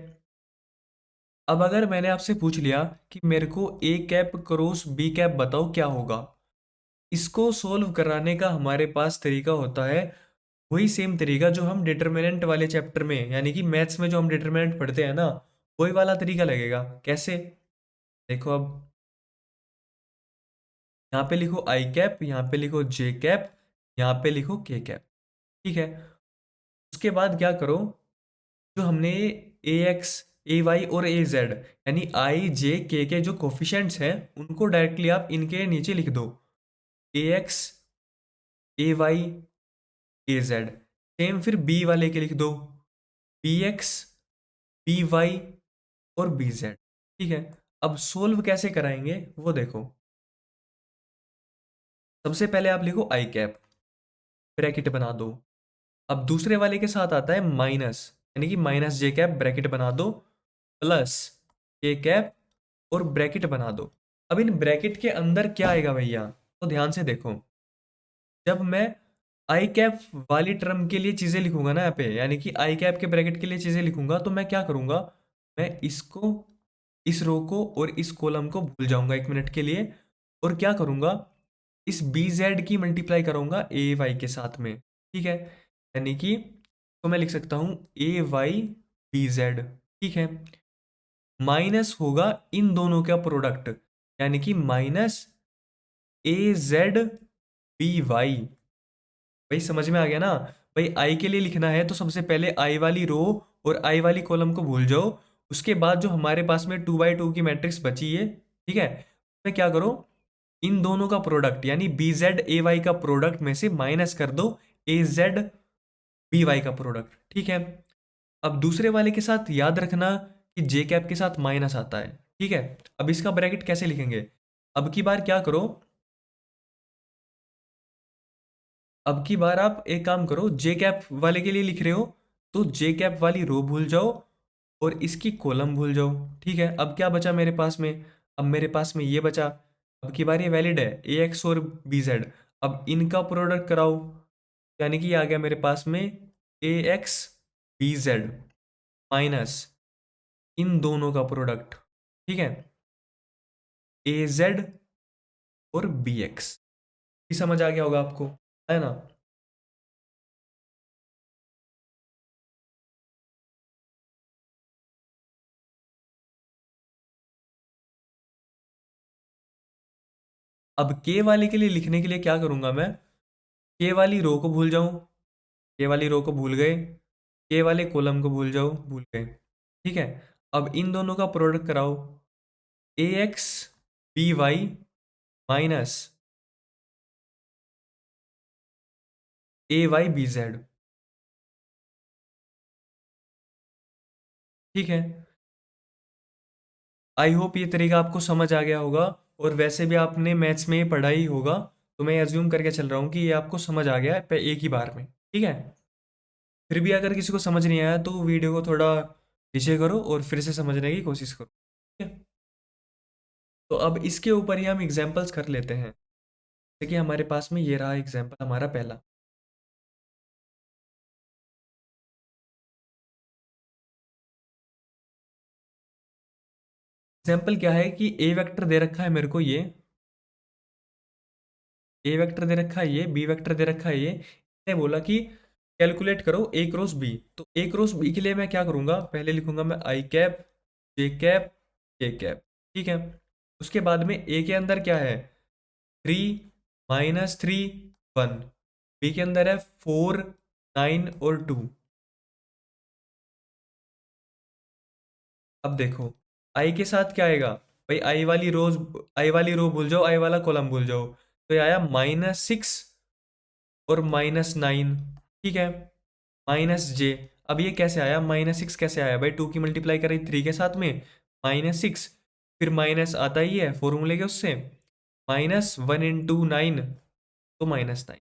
अब अगर मैंने आपसे पूछ लिया कि मेरे को A cap cross B cap बताओ क्या होगा, इसको सोल्व कराने का हमारे पास तरीका होता है वही सेम तरीका जो हम डिटर्मिनेंट वाले चैप्टर में, यानी कि मैथ्स में जो हम डिटर्मिनेंट पढ़ते हैं ना, वही वाला तरीका लगेगा। कैसे, देखो अब यहाँ पे लिखो आई कैप, यहाँ पे लिखो जे कैप, यहाँ पे लिखो के कैप। ठीक है। उसके बाद क्या करो, जो हमने ए एक्स ए वाई और ए जेड यानी आई जे के जो कोफिशेंट्स हैं उनको डायरेक्टली आप इनके नीचे लिख दो, ए एक्स ए वाई ए जेड। सेम फिर बी वाले के लिख दो, बी एक्स बी वाई और बी जेड। ठीक है। अब सोल्व कैसे कराएंगे वो देखो। सबसे पहले आप लिखो आई कैप, ब्रैकेट बना दो। अब दूसरे वाले के साथ आता है माइनस, यानी कि माइनस जे कैप, ब्रैकेट बना दो, प्लस के कैप और ब्रैकेट बना दो। अब इन ब्रैकेट के अंदर क्या आएगा भैया, तो ध्यान से देखो। जब मैं आई कैप वाली टर्म के लिए चीजें लिखूंगा ना यहाँ पे, यानी कि आई कैप के ब्रैकेट के लिए चीजें लिखूंगा, तो मैं क्या करूंगा, मैं इसको, इस रो को और इस कॉलम को भूल जाऊंगा एक मिनट के लिए, और क्या करूंगा, इस बी जेड की मल्टीप्लाई करूंगा ए वाई के साथ में। ठीक है। यानी कि तो मैं लिख सकता हूं ए वाई बी जेड। ठीक है। माइनस होगा इन दोनों का प्रोडक्ट, यानी कि माइनस ए जेड बी वाई। भाई समझ में आ गया ना। भाई आई के लिए लिखना है तो सबसे पहले आई वाली रो और आई वाली कॉलम को भूल जाओ। उसके बाद जो हमारे पास में 2 बाई 2 की मैट्रिक्स बची है, ठीक है, उसमें क्या करो, इन दोनों का प्रोडक्ट यानी बी जेड ए वाई का प्रोडक्ट में से माइनस कर दो ए जेड बी वाई का प्रोडक्ट, ठीक है। अब दूसरे वाले के साथ याद रखना कि जे कैप के साथ माइनस आता है, ठीक है। अब इसका ब्रैकेट कैसे लिखेंगे, अब की बार क्या करो, अब की बार आप एक काम करो, जे कैप वाले के लिए लिख रहे हो तो जे कैप वाली रो भूल जाओ और इसकी कॉलम भूल जाओ, ठीक है। अब क्या बचा मेरे पास में, अब मेरे पास में ये बचा। अब की बार ये वैलिड है ए एक्स और बी जेड, अब इनका प्रोडक्ट कराओ, यानी कि ये आ गया मेरे पास में ए एक्स बी जेड माइनस इन दोनों का प्रोडक्ट, ठीक है, ए जेड और बी एक्स। ये समझ आ गया होगा आपको, है ना। अब के वाले के लिए लिखने के लिए क्या करूंगा मैं, के वाली रो को भूल जाऊं, के वाली रो को भूल गए, के वाले कॉलम को भूल जाओ, भूल गए, ठीक है। अब इन दोनों का प्रोडक्ट कराओ, ए एक्स बी वाई माइनस ए वाई बी जेड, ठीक है। आई होप ये तरीका आपको समझ आ गया होगा, और वैसे भी आपने मैथ्स में ये पढ़ा ही होगा, तो मैं एज्यूम करके चल रहा हूँ कि ये आपको समझ आ गया है एक ही बार में, ठीक है। फिर भी अगर किसी को समझ नहीं आया तो वीडियो को थोड़ा पीछे करो और फिर से समझने की कोशिश करो, ठीक है। तो अब इसके ऊपर ही हम एग्जाम्पल्स कर लेते हैं। जैसे कि हमारे पास में ये रहा एग्जाम्पल हमारा पहला। एग्जाम्पल क्या है कि ए वेक्टर दे रखा है मेरे को, ये ए वेक्टर दे रखा है, ये बी वेक्टर दे रखा है, ये मैंने बोला कि कैलकुलेट करो ए क्रॉस बी। तो ए क्रॉस बी के लिए मैं क्या करूंगा, पहले लिखूंगा मैं आई कैप जे कैप के कैप, ठीक है। उसके बाद में ए के अंदर क्या है, 3 -3 1, बी के अंदर है 4 9 और 2। अब देखो आई के साथ क्या आएगा, भाई आई वाली रो भूल जाओ, आई वाला कॉलम भूल जाओ, तो ये आया -6 और -9, ठीक है, माइनस जे। अब ये कैसे आया, -6 कैसे आया, भाई 2 की मल्टीप्लाई करी 3 के साथ में, -6, फिर माइनस आता ही है फॉर्मूले के उससे, -1 × 9 तो -9।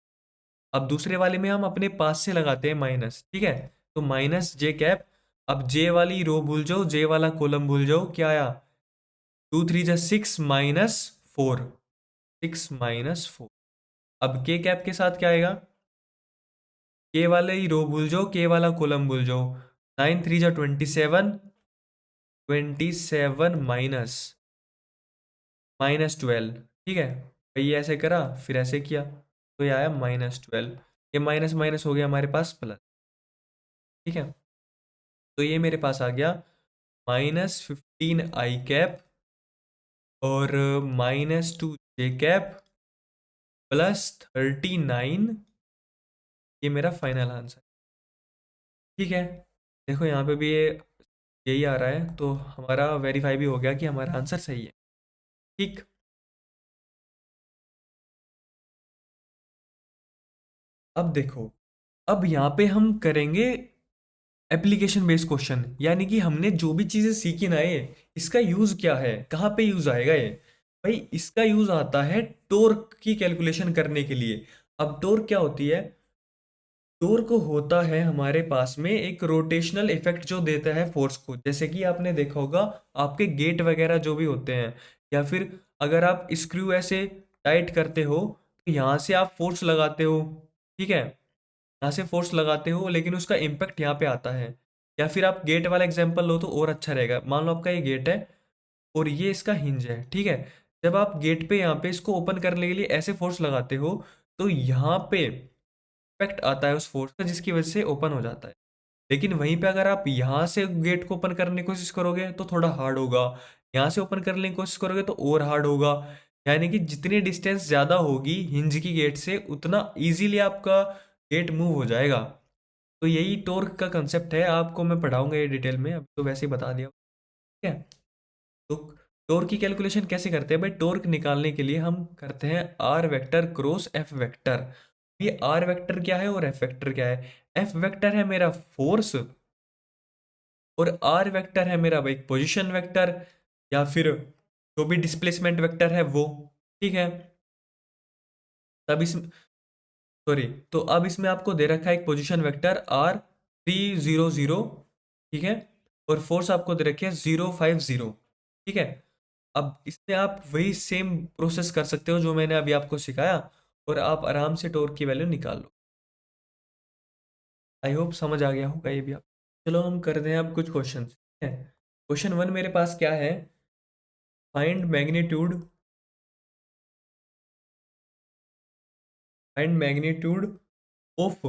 अब दूसरे वाले में हम अपने पास से लगाते हैं माइनस, ठीक है, तो माइनस जे कैप। अब जे वाली रो भूल जाओ, जे वाला कॉलम भूल जाओ, क्या आया, 2 3 6 -4, 6 - 4। अब के कैप के साथ क्या आएगा, के वाले ही रो भूल जाओ, के वाला कॉलम भूल जाओ, 9 3 × 27, 27 -12, ठीक है। भाई ये ऐसे करा फिर ऐसे किया, तो ये आया -12, ये माइनस माइनस हो गया हमारे पास प्लस, ठीक है। तो ये मेरे पास आ गया -15 आई कैप और -2 जे कैप +39, ये मेरा फाइनल आंसर, ठीक है। देखो यहाँ पे भी ये यही आ रहा है, तो हमारा वेरीफाई भी हो गया कि हमारा आंसर सही है, ठीक। अब देखो, अब यहाँ पे हम करेंगे एप्लीकेशन बेस्ड क्वेश्चन, यानी कि हमने जो भी चीज़ें सीखी ना, ये इसका यूज़ क्या है, कहाँ पे यूज़ आएगा ये। भाई इसका यूज़ आता है टोर्क की कैलकुलेशन करने के लिए। अब टोर्क क्या होती है, टोर्क होता है हमारे पास में एक रोटेशनल इफेक्ट जो देता है फोर्स को, जैसे कि आपने देखा होगा आपके गेट वगैरह जो भी होते हैं, या फिर अगर आप स्क्रू ऐसे टाइट करते हो तो यहाँ से आप फोर्स लगाते हो, ठीक है, यहाँ से फोर्स लगाते हो लेकिन उसका इम्पैक्ट यहाँ पे आता है। या फिर आप गेट वाला एग्जांपल लो तो और अच्छा रहेगा, मान लो आपका ये गेट है और ये इसका हिंज है, ठीक है। जब आप गेट पे यहाँ पे इसको ओपन करने के लिए ऐसे फोर्स लगाते हो तो यहाँ पे इफेक्ट आता है उस फोर्स का, जिसकी वजह से ओपन हो जाता है। लेकिन वहीं पे अगर आप यहाँ से गेट को ओपन करने की कोशिश करोगे तो थोड़ा हार्ड होगा, यहाँ से ओपन करने की कोशिश करोगे तो और हार्ड होगा। यानी कि जितनी डिस्टेंस ज़्यादा होगी हिंज की गेट से, उतना इजीली आपका गेट मूव हो जाएगा। तो यही टॉर्क का कंसेप्ट है, आपको मैं पढ़ाऊंगा ये डिटेल में, अब तो वैसे ही बता दिया, ठीक है। तो टॉर्क की कैलकुलेशन कैसे करते हैं भाई? टॉर्क निकालने के लिए हम करते हैं R vector cross F vector. ये आर वेक्टर क्या है और एफ वेक्टर क्या है? एफ वेक्टर है मेरा फोर्स, और आर वेक्टर है मेरा भाई पोजीशन वेक्टर, या फिर जो भी डिस्प्लेसमेंट वेक्टर है वो, ठीक है। तब इस सॉरी, तो अब इसमें आपको दे रखा है एक पोजीशन वेक्टर आर 300, ठीक है, और फोर्स आपको दे रखी है 050, ठीक है। अब इसमें आप वही सेम प्रोसेस कर सकते हो जो मैंने अभी आपको सिखाया, और आप आराम से टॉर्क की वैल्यू निकाल लो। आई होप समझ आ गया होगा ये भी आप। चलो हम करते हैं अब कुछ क्वेश्चन, ठीक है। क्वेश्चन वन मेरे पास क्या है? Find magnitude of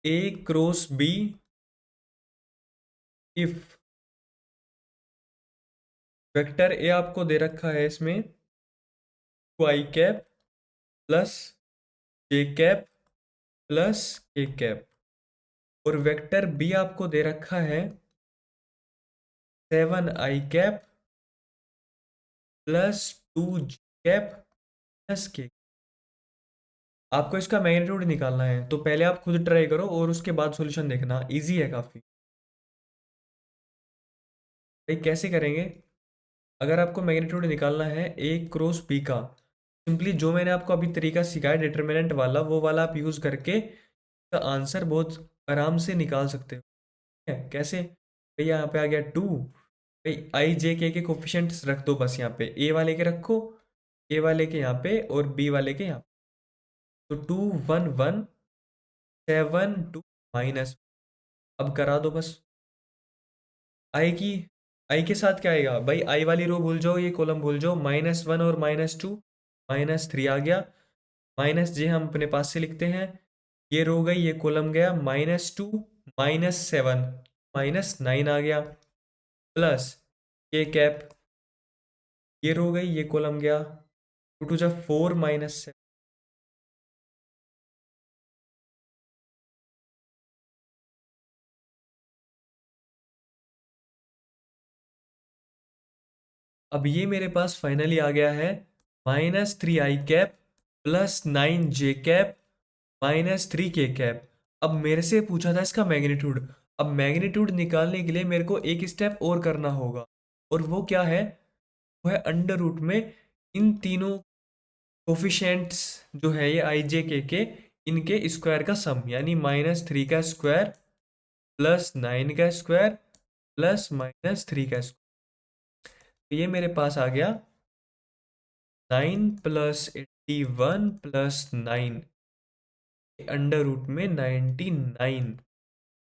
A cross B if vector A आपको दे रखा है इसमें I cap plus J cap plus K cap, और वेक्टर बी आपको दे रखा है 7 i cap plus 2 cap plus K. आपको इसका मैग्नीट्यूड निकालना है, तो पहले आप खुद ट्राई करो और उसके बाद सॉल्यूशन देखना, इजी है काफ़ी। भाई कैसे करेंगे? अगर आपको मैग्नीट्यूड निकालना है ए क्रॉस बी का, सिंपली जो मैंने आपको अभी तरीका सिखाया डिटर्मिनेंट वाला, वो वाला आप यूज़ करके इसका आंसर बहुत आराम से निकाल सकते हो, ठीक है। कैसे भाई? यहाँ पे आ गया 2, भाई आई जे के कोफिशिएंट्स रख दो बस, यहाँ पे ए वाले के रखो, ए वाले के यहाँ पे और बी वाले के यहाँ पे, तो 2 1 1 7 2 माइनस, अब करा दो बस। आई की आई के साथ क्या आएगा भाई? आई वाली रो भूल जाओ, ये कॉलम भूल जाओ, -1 और -2, -3 आ गया। माइनस जे हम अपने पास से लिखते हैं, ये रो गई, ये कॉलम गया, -2 -7 -9 आ गया, प्लस ये कैप, ये रो गई, ये कॉलम गया, 2 2 जा 4 -7। अब ये मेरे पास फाइनली आ गया है -3 i cap plus 9 j cap -3 k cap. अब मेरे से पूछा था इसका मैग्नीट्यूड, अब मैग्नीट्यूड निकालने के लिए मेरे को एक स्टेप और करना होगा, और वो क्या है? वो है अंडर रूट में इन तीनों कोफिशिएंट्स जो है ये आई जे के इनके स्क्वायर का सम, यानी -3 का स्क्वायर प्लस 9 का स्क्वायर प्लस -3 का स्क्वायर। तो ये मेरे पास आ गया 9 + 81 + 9 अंडर रूट में 99,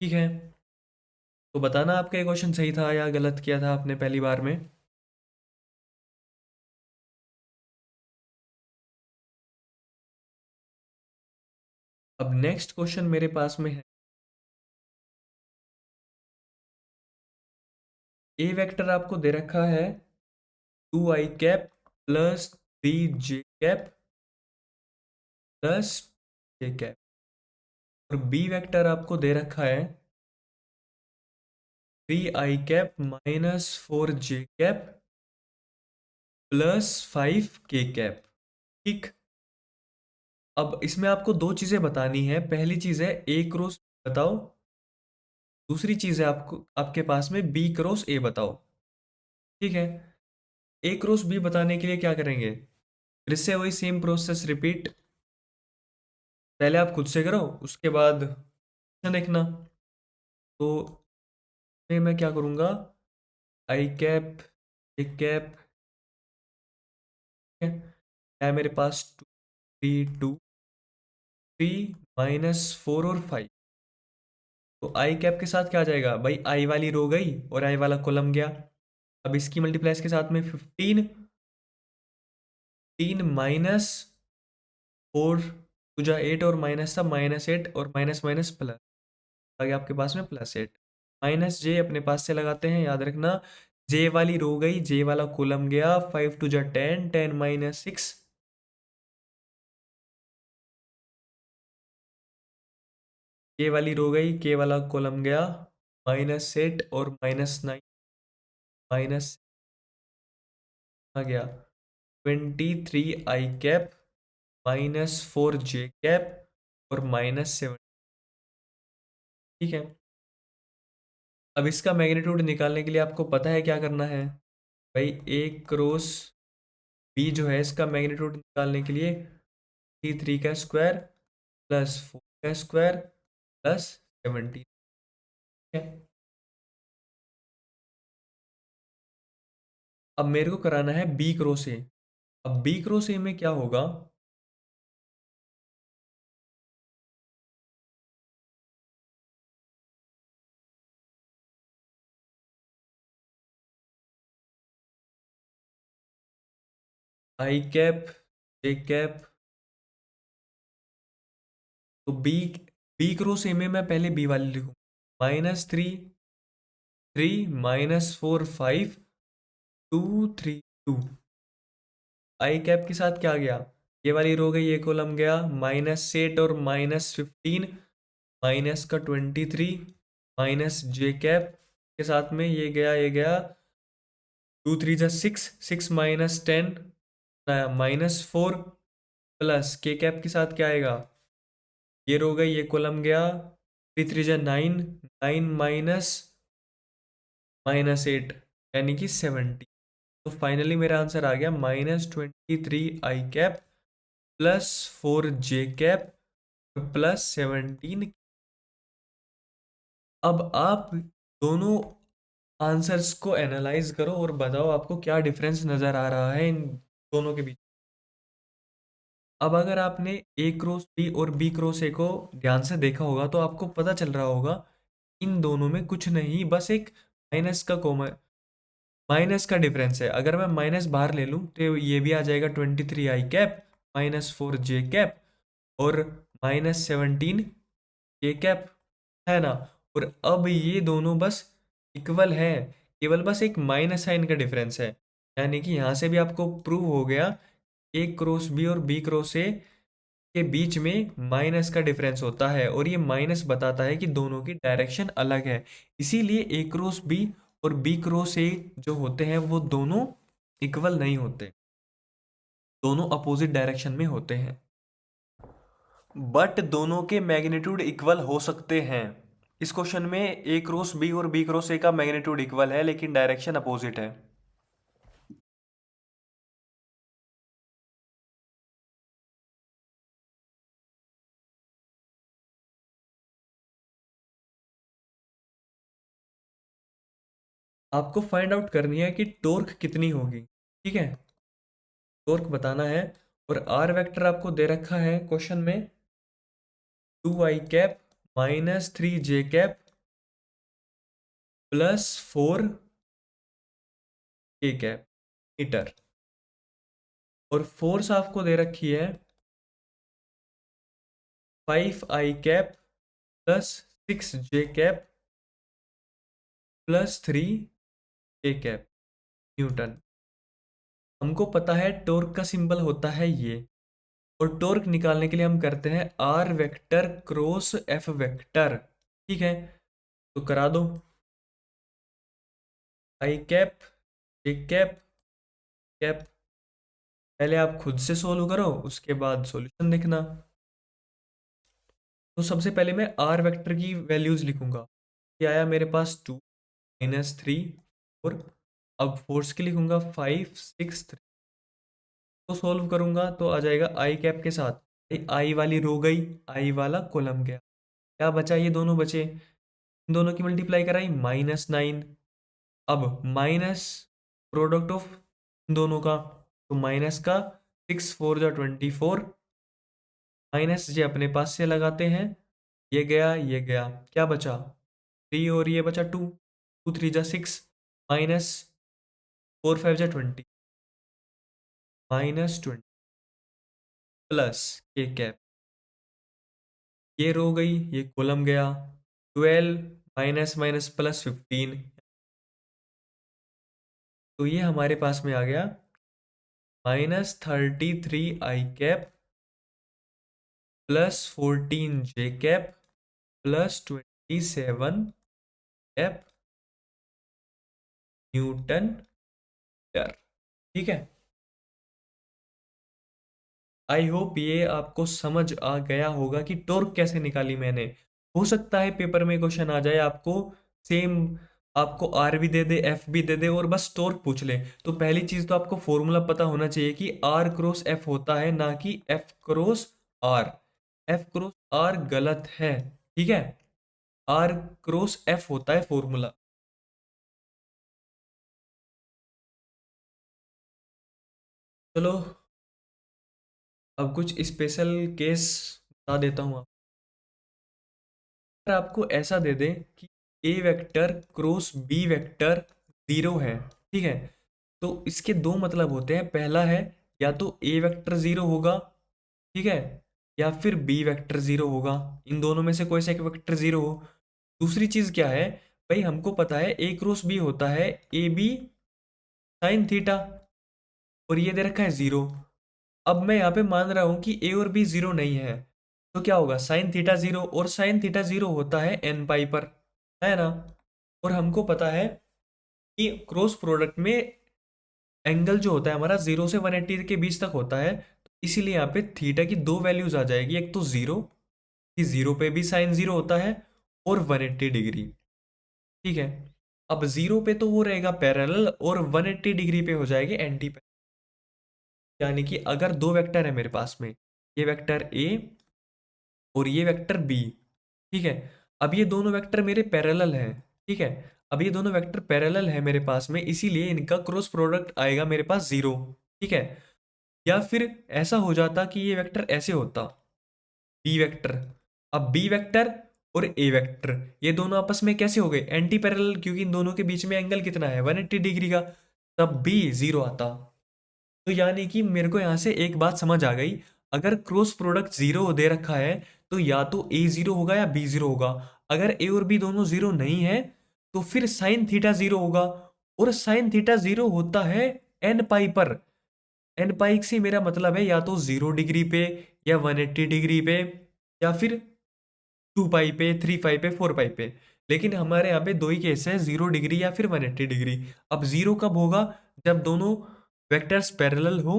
ठीक है। तो बताना आपका ये क्वेश्चन सही था या गलत किया था आपने पहली बार में। अब नेक्स्ट क्वेश्चन मेरे पास में है, ए वेक्टर आपको दे रखा है 2 i cap plus 3 j cap plus j cap, और बी वेक्टर आपको दे रखा है 3 i cap -4 j cap plus 5 k cap, ठीक। अब इसमें आपको दो चीजें बतानी है, पहली चीज है ए क्रॉस बताओ, दूसरी चीज है आपको आपके पास में बी क्रॉस ए बताओ, ठीक है। ए क्रॉस बी बताने के लिए क्या करेंगे? फिर से वही सेम प्रोसेस रिपीट, पहले आप खुद से करो, उसके बाद देखना। तो मैं क्या करूँगा, i कैप एक कैप है मेरे पास 2 3 2 3 -4 और 5, तो आई कैप के साथ क्या आ जाएगा भाई? आई वाली रो गई और आई वाला कॉलम गया। अब इसकी मल्टीप्लाई के साथ में 15, 3 - 4 टू 8, और माइनस था -8 और माइनस माइनस प्लस आ गया आपके पास में +8, माइनस जे अपने पास से लगाते हैं, याद रखना जे वाली रो गई, जे वाला कॉलम गया, 5 टू 10, 10 -6, के वाली रो गई, के वाला कॉलम गया, -8 और -9, माइनस आ गया 23 i कैप, -4 j कैप और -7। ठीक है। अब इसका मैग्नीट्यूड निकालने के लिए आपको पता है क्या करना है भाई। ए क्रॉस बी जो है इसका मैग्नीट्यूड निकालने के लिए 3 का स्क्वायर +4 का स्क्वायर +17 है। अब मेरे को कराना है बी क्रॉस ए। अब बी क्रॉस ए में क्या होगा, i कैप j कैप। तो बी बी क्रॉस ए में मैं पहले बी वाली लिखूँ, -3 3 -4 5 2 3 2। आई कैप के साथ क्या गया, ये वाली रो गई, ये कॉलम गया, -8 और -15, -23 -j कैप के साथ में ये गया, ये गया, 2 3 जा 6, 6 -10 -4 प्लस के कैप के साथ क्या आएगा, ये रो गई, ये कॉलम गया, 3 3 जा 9, 9 -8 यानी कि 70। तो फाइनली मेरा आंसर आ गया -23 i कैप +4 j कैप +17। अब आप दोनों आंसर्स को एनालाइज करो और बताओ आपको क्या डिफरेंस नजर आ रहा है इन दोनों के बीच। अब अगर आपने ए क्रॉस बी और बी क्रॉस ए को ध्यान से देखा होगा तो आपको पता चल रहा होगा इन दोनों में कुछ नहीं, बस एक माइनस का डिफरेंस है। अगर मैं माइनस बाहर ले लूँ तो ये भी आ जाएगा 23 i कैप -4 j कैप और -17 k कैप, है ना। और अब ये दोनों बस इक्वल है, केवल बस एक माइनस साइन का डिफरेंस है। यानी कि यहाँ से भी आपको प्रूव हो गया ए क्रॉस बी और बी क्रॉस ए के बीच में माइनस का डिफरेंस होता है, और ये माइनस बताता है कि दोनों की डायरेक्शन अलग है। इसीलिए ए क्रॉस बी और बी क्रॉस ए जो होते हैं वो दोनों इक्वल नहीं होते, दोनों अपोजिट डायरेक्शन में होते हैं। बट दोनों के मैग्नीट्यूड इक्वल हो सकते हैं। इस क्वेश्चन में ए क्रॉस बी और बी क्रॉस ए का मैग्नीट्यूड इक्वल है लेकिन डायरेक्शन अपोजिट है। आपको फाइंड आउट करनी है कि टॉर्क कितनी होगी। ठीक है, टॉर्क बताना है। और आर वेक्टर आपको दे रखा है क्वेश्चन में 2 i cap -3 j cap +4 k cap metre. और फोर्स आपको दे रखी है 5 i cap +6 j cap +3 k cap newton. हमको पता है टॉर्क का सिंबल होता है ये, और टॉर्क निकालने के लिए हम करते हैं R vector cross F vector. ठीक है, तो करा दो। i cap j cap cap, पहले आप खुद से सोल्व करो उसके बाद सॉल्यूशन देखना। तो सबसे पहले मैं आर वेक्टर की वैल्यूज लिखूंगा। ये आया मेरे पास 2 -3 4। अब फोर्स की लिखूंगा 5 6 3। तो सोल्व करूंगा तो आ जाएगा आई कैप के साथ आई वाली रो गई, आई वाला कॉलम गया, क्या बचा, ये दोनों बचे, इन दोनों की मल्टीप्लाई कराई -9। अब माइनस प्रोडक्ट ऑफ दोनों का, तो माइनस का 6 4 जा 24, माइनस जे अपने पास से लगाते हैं, ये गया ये गया, क्या बचा 3 और ये बचा 2, 2 3 जा 6 -4 5 जा 20, -20 प्लस के कैप, ये रो गई ये कॉलम गया, 12 माइनस माइनस +15। तो ये हमारे पास में आ गया -33 i cap +14 j cap plus 27 F newton metre. ठीक है, आई होप ये आपको समझ आ गया होगा कि टॉर्क कैसे निकाली मैंने। हो सकता है पेपर में क्वेश्चन आ जाए आपको सेम, आपको आर भी दे दे, एफ भी दे दे और बस टॉर्क पूछ ले। तो पहली चीज तो आपको फॉर्मूला पता होना चाहिए कि आर क्रॉस एफ होता है, ना कि F cross R. F cross R गलत है, ठीक है, आर क्रॉस एफ होता है फॉर्मूला। चलो, अब कुछ स्पेशल केस बता देता हूँ। अगर आपको ऐसा दे दें कि A vector cross B vector zero है, ठीक है, तो इसके दो मतलब होते हैं। पहला है या तो ए वेक्टर जीरो होगा, ठीक है, या फिर बी वेक्टर जीरो होगा। इन दोनों में से कोई सा एक वेक्टर जीरो हो। दूसरी चीज क्या है, भाई हमको पता है ए क्रॉस बी होता है ए बी साइन थीटा, और ये दे रखा है जीरो। अब मैं यहाँ पे मान रहा हूं कि ए और बी जीरो नहीं है, तो क्या होगा, साइन थीटा जीरो, और साइन थीटा जीरो होता है एन पाई पर, है ना। और हमको पता है कि क्रॉस प्रोडक्ट में एंगल जो होता है हमारा 0 से 180 के बीच तक होता है। तो इसीलिए यहाँ पे थीटा की दो वैल्यूज आ जाएगी, एक तो जीरो, कि जीरो पे भी साइन जीरो होता है, और 180 डिग्री, ठीक है। अब जीरो पे तो वो रहेगा पैरेलल, और 180 डिग्री पे हो जाएगी एंटी। यानी कि अगर दो वेक्टर है मेरे पास में, ये वेक्टर ए और ये वेक्टर बी, ठीक है, अब ये दोनों वेक्टर मेरे पैरेलल हैं, ठीक है, अब ये दोनों वेक्टर पैरेलल है मेरे पास में, इसीलिए इनका क्रॉस प्रोडक्ट आएगा मेरे पास जीरो, ठीक है। या फिर ऐसा हो जाता कि ये वेक्टर ऐसे होता, बी वेक्टर, अब बी वेक्टर और ए वेक्टर ये दोनों आपस में कैसे हो गए, एंटी पैरेलल, क्योंकि इन दोनों के बीच में एंगल कितना है, 180 डिग्री का, तब भी जीरो आता। तो यानी कि मेरे को यहां से एक बात समझ आ गई, अगर क्रॉस प्रोडक्ट जीरो दे रखा है तो या तो ए जीरो होगा या बी जीरो होगा। अगर ए और बी दोनों जीरो नहीं है तो फिर साइन थीटा जीरो होगा, और साइन थीटा जीरो होता है एन पाई पर। एन पाई से मेरा मतलब है या तो 0 डिग्री पे, या 180 डिग्री पे, या फिर 2 पाई पे, 3 पाई पे, 4 पाई पे। लेकिन हमारे यहाँ पे दो ही केस है, 0 डिग्री या फिर 180 डिग्री। अब जीरो कब होगा, जब दोनों वेक्टर्स पैरेलल हो।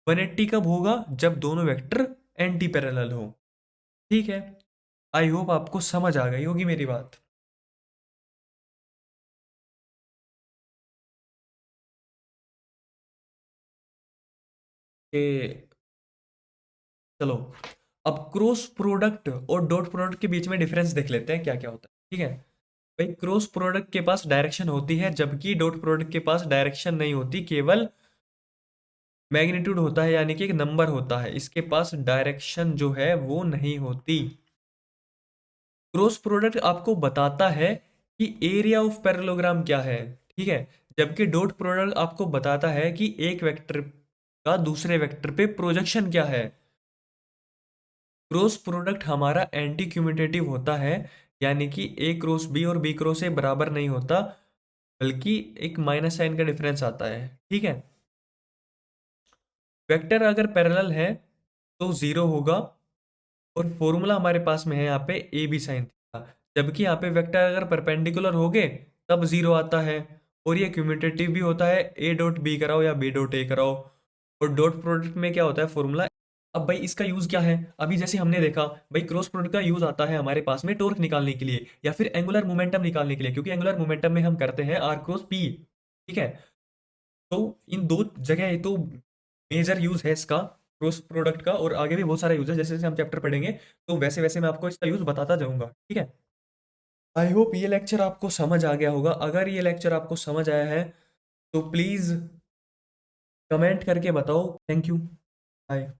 180 कब होगा, जब दोनों वेक्टर एंटी पैरेलल हो। ठीक है, आई होप आपको समझ आ गई होगी मेरी बात। कि चलो, अब क्रॉस प्रोडक्ट और डॉट प्रोडक्ट के बीच में डिफरेंस देख लेते हैं क्या क्या होता है, ठीक है। भाई क्रॉस प्रोडक्ट के पास डायरेक्शन होती है, जबकि डॉट प्रोडक्ट के पास डायरेक्शन नहीं होती, केवल मैग्नीट्यूड होता है, यानी कि एक नंबर होता है, इसके पास डायरेक्शन जो है वो नहीं होती। क्रॉस प्रोडक्ट आपको बताता है कि एरिया ऑफ पैरेललोग्राम क्या है, ठीक है, जबकि डॉट प्रोडक्ट आपको बताता है कि एक वेक्टर का दूसरे वेक्टर पे प्रोजेक्शन क्या है। क्रॉस प्रोडक्ट हमारा एंटी क्यूमुटेटिव होता है, यानी कि ए क्रॉस बी और बी क्रॉस ए बराबर नहीं होता, बल्कि एक माइनस साइन का डिफरेंस आता है, ठीक है। वेक्टर अगर पैरेलल है तो जीरो होगा, और फॉर्मूला हमारे पास में है यहाँ पे ए बी साइन थीटा, जबकि यहाँ पे वेक्टर अगर परपेंडिकुलर हो गए तब जीरो आता है। और ये क्यूमुटेटिव भी होता है, ए डॉट बी कराओ या बी डॉट ए कराओ। और डॉट प्रोडक्ट में क्या होता है फॉर्मूला। अब भाई इसका यूज क्या है, अभी जैसे हमने देखा भाई क्रॉस प्रोडक्ट का यूज आता है हमारे पास में टॉर्क निकालने के लिए, या फिर एंगुलर मोमेंटम निकालने के लिए, क्योंकि एंगुलर मोमेंटम में हम करते हैं आर क्रॉस पी, ठीक है। तो इन दो जगह तो मेजर यूज है इसका क्रॉस प्रोडक्ट का, और आगे भी बहुत सारा यूज है, जैसे जैसे हम चैप्टर पढ़ेंगे तो वैसे वैसे मैं आपको इसका यूज बताता जाऊंगा, ठीक है। आई होप ये लेक्चर आपको समझ आ गया होगा। अगर ये लेक्चर आपको समझ आया है तो प्लीज कमेंट करके बताओ। Thank you, bye.